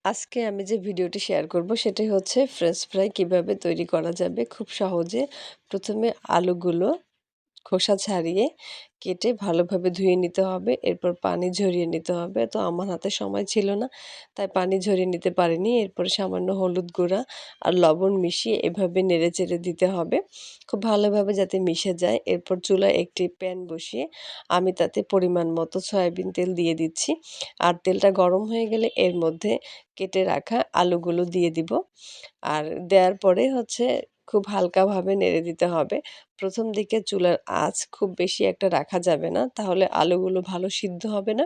আজকে আমি যে ভিডিওটি শেয়ার করব সেটাই হচ্ছে ফ্রেঞ্চ ফ্রাই কিভাবে তৈরি করা যাবে খুব সহজে। প্রথমে আলুগুলো খোসা ছাড়িয়ে কেটে ভালোভাবে ধুয়ে নিতে হবে। এরপর পানি ঝরিয়ে নিতে হবে। তো আমার হাতে সময় ছিল না, তাই পানি ঝরিয়ে নিতে পারিনি। এরপরে সামান্য হলুদ গুঁড়া আর লবণ মিশিয়ে এভাবে নেড়েচেড়ে দিতে হবে, খুব ভালোভাবে যাতে মিশে যায়। এরপর চুলায় একটি প্যান বসিয়ে আমি তাতে পরিমাণ মতো সয়াবিন তেল দিয়ে দিচ্ছি। আর তেলটা গরম হয়ে গেলে এর মধ্যে কেটে রাখা আলুগুলো দিয়ে দিব। আর দেওয়ার পরে হচ্ছে খুব হালকাভাবে নেড়ে দিতে হবে। প্রথম দিকে চুলার আঁচ খুব বেশি একটা রাখা যাবে না, তাহলে আলুগুলো ভালো সিদ্ধ হবে না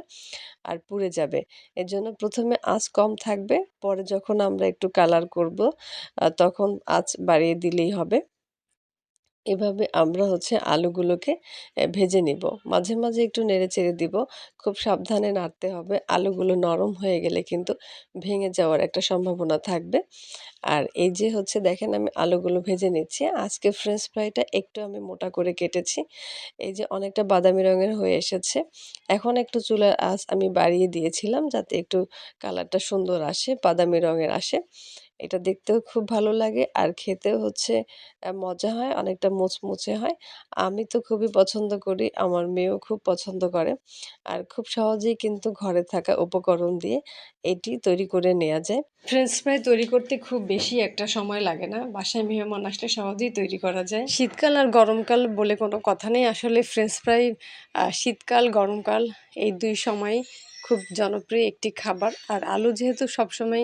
আর পুড়ে যাবে। এজন্য প্রথমে আঁচ কম থাকবে, পরে যখন আমরা একটু কালার করব তখন আঁচ বাড়িয়ে দিলেই হবে। এভাবে আমরা হচ্ছে আলুগুলোকে ভেজে নিব। মাঝে, মাঝে একটু নেড়েচেড়ে দিব। খুব সাবধানে নাড়তে হবে। আলুগুলো নরম হয়ে গেলে কিন্তু ভেঙে যাওয়ার একটা সম্ভাবনা থাকবে। আর এই যে হচ্ছে দেখেন আমি আলুগুলো ভেজে নিচ্ছি। আজকে ফ্রেঞ্চ ফ্রাইটা একটু আমি মোটা করে কেটেছি। এই যে অনেকটা বাদামি রঙের হয়ে এসেছে। এখন একটু চুলার আঁচ আমি বাড়িয়ে দিয়েছিলাম যাতে একটু কালারটা সুন্দর আসে, বাদামি রঙের আসে। এটা দেখতেও খুব ভালো লাগে আর খেতেও হচ্ছে মজা হয়, অনেকটা মুচমুচে হয়। আমি তো খুবই পছন্দ করি, আমার মেয়েও খুব পছন্দ করে। আর খুব সহজেই কিন্তু ঘরে থাকা উপকরণ দিয়ে এটি তৈরি করে নেয়া যায়। ফ্রেঞ্চ ফ্রাই তৈরি করতে খুব বেশি একটা সময় লাগে না। বাসায় মেহমান আসলে সহজেই তৈরি করা যায়। শীতকাল আর গরমকাল বলে কোনো কথা নেই। আসলে ফ্রেঞ্চ ফ্রাই শীতকাল, গরমকাল এই ২ সময়ই খুব জনপ্রিয় একটি খাবার। আর আলু যেহেতু সবসময়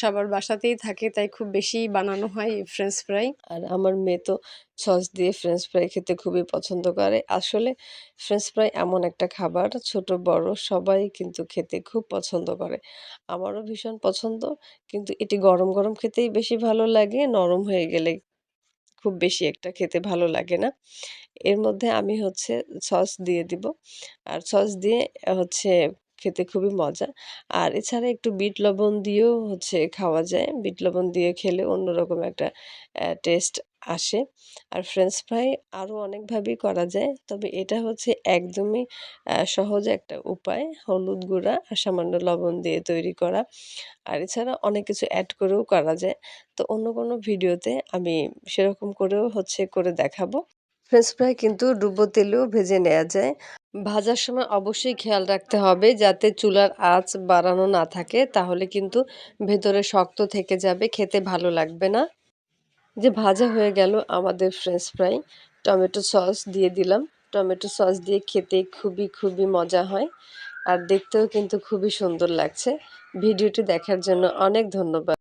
সবার বাসাতেই থাকে, তাই খুব বেশিই বানানো হয় এই ফ্রেঞ্চ ফ্রাই। আর আমার মেয়ে তো সস দিয়ে ফ্রেঞ্চ ফ্রাই খেতে খুবই পছন্দ করে। আসলে ফ্রেঞ্চ ফ্রাই এমন একটা খাবার, ছোট বড় সবাই কিন্তু খেতে খুব পছন্দ করে। আমারও ভীষণ পছন্দ, কিন্তু এটি গরম, গরম খেতেই বেশি ভালো লাগে। নরম হয়ে গেলে খুব বেশি একটা খেতে ভালো লাগে না। এর মধ্যে আমি হচ্ছে সস দিয়ে দিব। আর সস দিয়ে হচ্ছে খেতে খুবই মজা। আর এছাড়া একটু বিট লবণ দিয়েও হচ্ছে খাওয়া যায়। বিট লবণ দিয়ে খেলে অন্যরকম একটা টেস্ট আসে। আর ফ্রেঞ্চ ফ্রাই আরও অনেকভাবেই করা যায়। তবে এটা হচ্ছে একদমই সহজ একটা উপায়। হলুদ গুঁড়া আর সামান্য লবণ দিয়ে তৈরি করা। আর এছাড়া অনেক কিছু এড করেও করা যায়। তো অন্য কোনো ভিডিওতে আমি সেরকম করেও হচ্ছে করে দেখাবো। ফ্রেঞ্চ ফ্রাই কিন্তু ডুবো তেলেও ভেজে নেওয়া যায়। ভাজার সময় অবশ্যই খেয়াল রাখতে হবে যাতে চুলার আঁচ বাড়ানো না থাকে, তাহলে কিন্তু ভেতরে শক্ত থেকে যাবে, খেতে ভালো লাগবে না। যে ভাজা হয়ে গেল আমাদের ফ্রেঞ্চ ফ্রাই, টমেটো সস দিয়ে দিলাম। টমেটো সস দিয়ে খেতে খুবই, খুবই মজা হয়। আর দেখতেও কিন্তু খুবই সুন্দর লাগছে। ভিডিওটি দেখার জন্য অনেক ধন্যবাদ।